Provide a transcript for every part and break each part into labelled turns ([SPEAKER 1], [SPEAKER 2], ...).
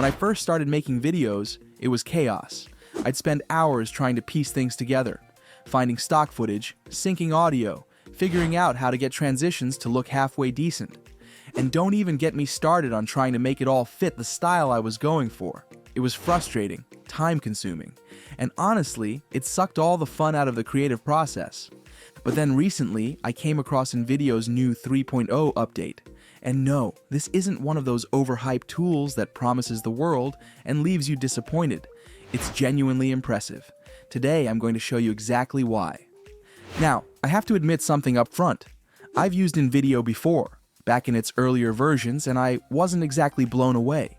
[SPEAKER 1] When I first started making videos, it was chaos. I'd spend hours trying to piece things together, finding stock footage, syncing audio, figuring out how to get transitions to look halfway decent. And don't even get me started on trying to make it all fit the style I was going for. It was frustrating, time-consuming, and honestly, it sucked all the fun out of the creative process. But then recently, I came across InVideo's new 3.0 update. And no, this isn't one of those overhyped tools that promises the world and leaves you disappointed. It's genuinely impressive. Today, I'm going to show you exactly why. Now, I have to admit something up front. I've used InVideo before, back in its earlier versions, and I wasn't exactly blown away.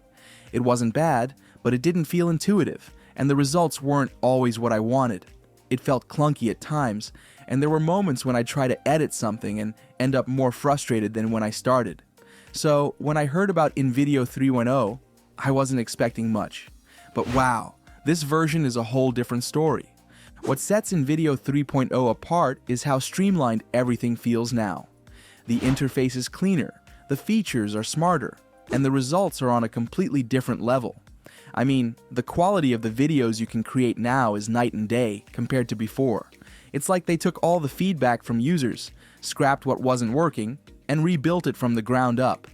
[SPEAKER 1] It wasn't bad, but it didn't feel intuitive, and the results weren't always what I wanted. It felt clunky at times, and there were moments when I'd try to edit something and end up more frustrated than when I started. So, when I heard about InVideo 3.0, I wasn't expecting much. But wow, this version is a whole different story. What sets InVideo 3.0 apart is how streamlined everything feels now. The interface is cleaner, the features are smarter, and the results are on a completely different level. I mean, the quality of the videos you can create now is night and day compared to before. It's like they took all the feedback from users, scrapped what wasn't working, and rebuilt it from the ground up.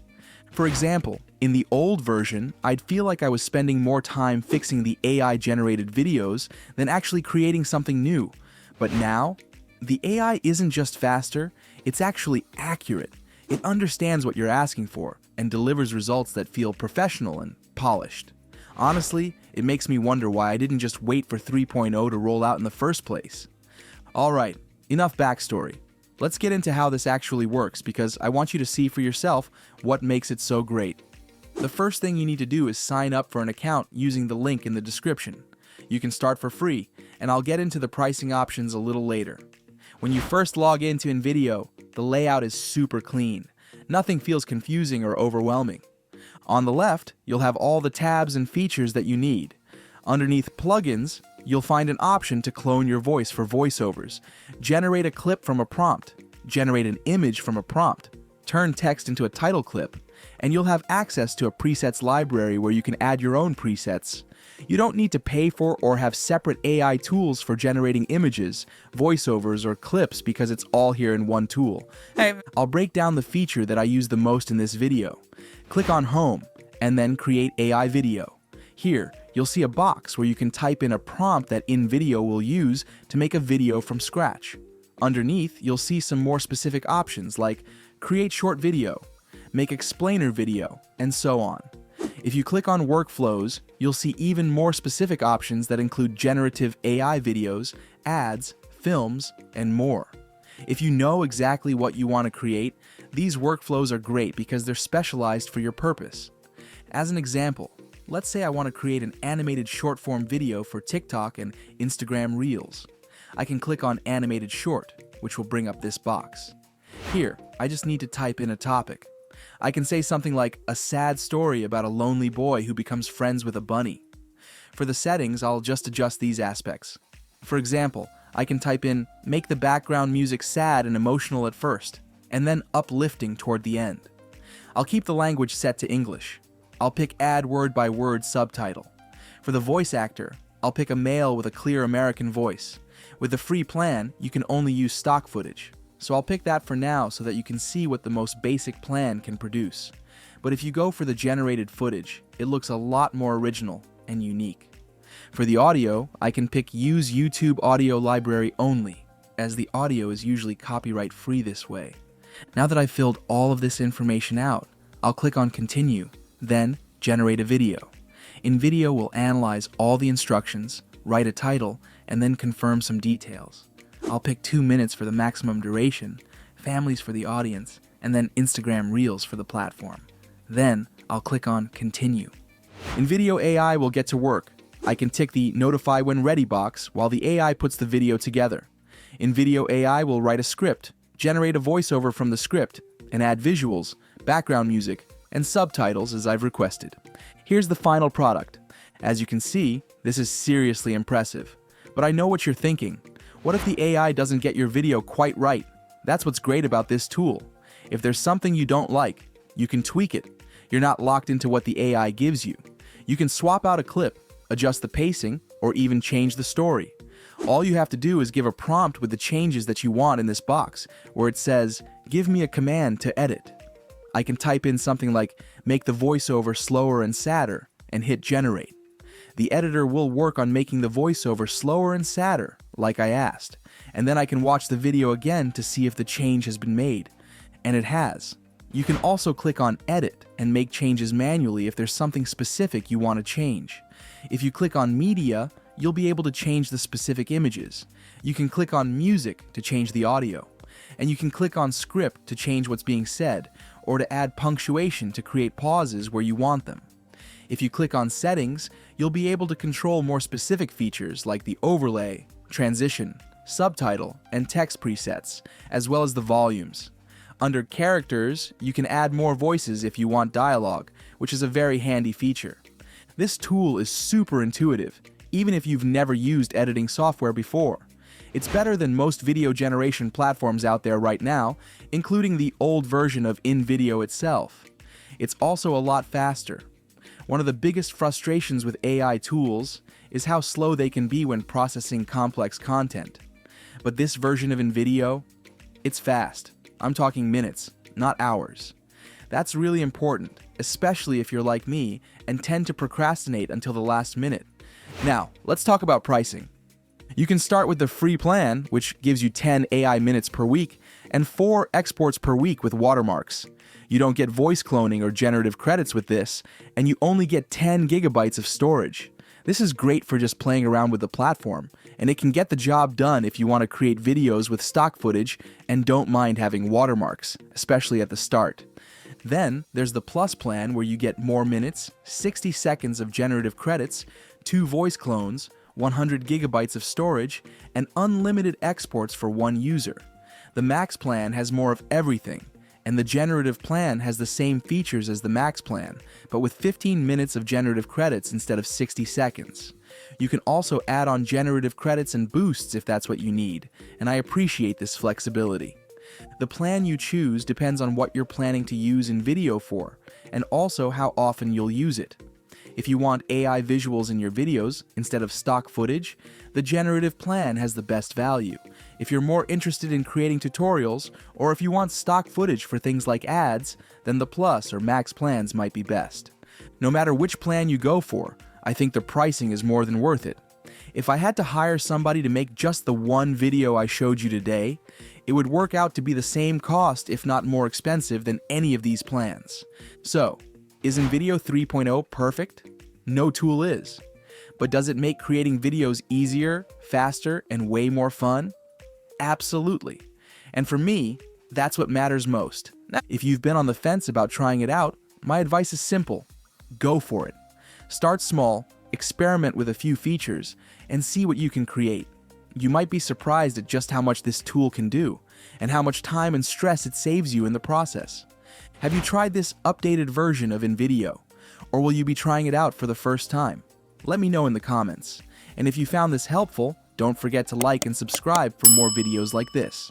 [SPEAKER 1] For example, in the old version, I'd feel like I was spending more time fixing the AI-generated videos than actually creating something new. But now, the AI isn't just faster, it's actually accurate. It understands what you're asking for and delivers results that feel professional and polished. Honestly, it makes me wonder why I didn't just wait for 3.0 to roll out in the first place. Alright, enough backstory. Let's get into how this actually works because I want you to see for yourself what makes it so great. The first thing you need to do is sign up for an account using the link in the description. You can start for free, and I'll get into the pricing options a little later. When you first log into InVideo, the layout is super clean. Nothing feels confusing or overwhelming. On the left, you'll have all the tabs and features that you need. Underneath Plugins, you'll find an option to clone your voice for voiceovers, generate a clip from a prompt, generate an image from a prompt, turn text into a title clip, and you'll have access to a presets library where you can add your own presets. You don't need to pay for or have separate AI tools for generating images, voiceovers, or clips because it's all here in one tool. I'll break down the feature that I use the most in this video. Click on Home, and then Create AI Video. Here, you'll see a box where you can type in a prompt that InVideo will use to make a video from scratch. Underneath, you'll see some more specific options like Create Short Video, Make Explainer Video, and so on. If you click on Workflows, you'll see even more specific options that include generative AI videos, ads, films, and more. If you know exactly what you want to create, these workflows are great because they're specialized for your purpose. As an example, let's say I want to create an animated short-form video for TikTok and Instagram Reels. I can click on Animated Short, which will bring up this box. Here, I just need to type in a topic. I can say something like a sad story about a lonely boy who becomes friends with a bunny. For the settings, I'll just adjust these aspects. For example, I can type in make the background music sad and emotional at first, and then uplifting toward the end. I'll keep the language set to English. I'll pick add word-by-word subtitle. For the voice actor, I'll pick a male with a clear American voice. With the free plan, you can only use stock footage. So I'll pick that for now so that you can see what the most basic plan can produce. But if you go for the generated footage, it looks a lot more original and unique. For the audio, I can pick Use YouTube Audio Library Only, as the audio is usually copyright free this way. Now that I've filled all of this information out, I'll click on Continue, then Generate a Video. InVideo will analyze all the instructions, write a title, and then confirm some details. I'll pick 2 minutes for the maximum duration, families for the audience, and then Instagram Reels for the platform. Then, I'll click on Continue. InVideo AI will get to work. I can tick the Notify When Ready box while the AI puts the video together. InVideo AI will write a script, generate a voiceover from the script, and add visuals, background music, and subtitles as I've requested. Here's the final product. As you can see, this is seriously impressive. But I know what you're thinking. What if the AI doesn't get your video quite right? That's what's great about this tool. If there's something you don't like, you can tweak it. You're not locked into what the AI gives you. You can swap out a clip, adjust the pacing, or even change the story. All you have to do is give a prompt with the changes that you want in this box, where it says, "Give me a command to edit." I can type in something like, "Make the voiceover slower and sadder," and hit generate. The editor will work on making the voiceover slower and sadder, like I asked, and then I can watch the video again to see if the change has been made. And it has. You can also click on Edit and make changes manually if there's something specific you want to change. If you click on Media, you'll be able to change the specific images. You can click on Music to change the audio. And you can click on Script to change what's being said, or to add punctuation to create pauses where you want them. If you click on Settings, you'll be able to control more specific features like the overlay, transition, subtitle, and text presets, as well as the volumes. Under Characters, you can add more voices if you want dialogue, which is a very handy feature. This tool is super intuitive, even if you've never used editing software before. It's better than most video generation platforms out there right now, including the old version of InVideo itself. It's also a lot faster. One of the biggest frustrations with AI tools is how slow they can be when processing complex content. But this version of InVideo, it's fast. I'm talking minutes, not hours. That's really important, especially if you're like me and tend to procrastinate until the last minute. Now, let's talk about pricing. You can start with the free plan, which gives you 10 AI minutes per week and 4 exports per week with watermarks. You don't get voice cloning or generative credits with this, and you only get 10 gigabytes of storage. This is great for just playing around with the platform, and it can get the job done if you want to create videos with stock footage and don't mind having watermarks, especially at the start. Then, there's the Plus plan where you get more minutes, 60 seconds of generative credits, 2 voice clones, 100 gigabytes of storage, and unlimited exports for one user. The Max plan has more of everything, and the generative plan has the same features as the Max plan, but with 15 minutes of generative credits instead of 60 seconds. You can also add on generative credits and boosts if that's what you need, and I appreciate this flexibility. The plan you choose depends on what you're planning to use InVideo for, and also how often you'll use it. If you want AI visuals in your videos instead of stock footage, the generative plan has the best value. If you're more interested in creating tutorials, or if you want stock footage for things like ads, then the Plus or Max plans might be best. No matter which plan you go for, I think the pricing is more than worth it. If I had to hire somebody to make just the one video I showed you today, it would work out to be the same cost, if not more expensive, than any of these plans. So, is InVideo 3.0 perfect? No tool is. But does it make creating videos easier, faster, and way more fun? Absolutely. And for me, that's what matters most. Now, if you've been on the fence about trying it out, my advice is simple. Go for it. Start small, experiment with a few features, and see what you can create. You might be surprised at just how much this tool can do, and how much time and stress it saves you in the process. Have you tried this updated version of InVideo? Or will you be trying it out for the first time? Let me know in the comments. And if you found this helpful, don't forget to like and subscribe for more videos like this.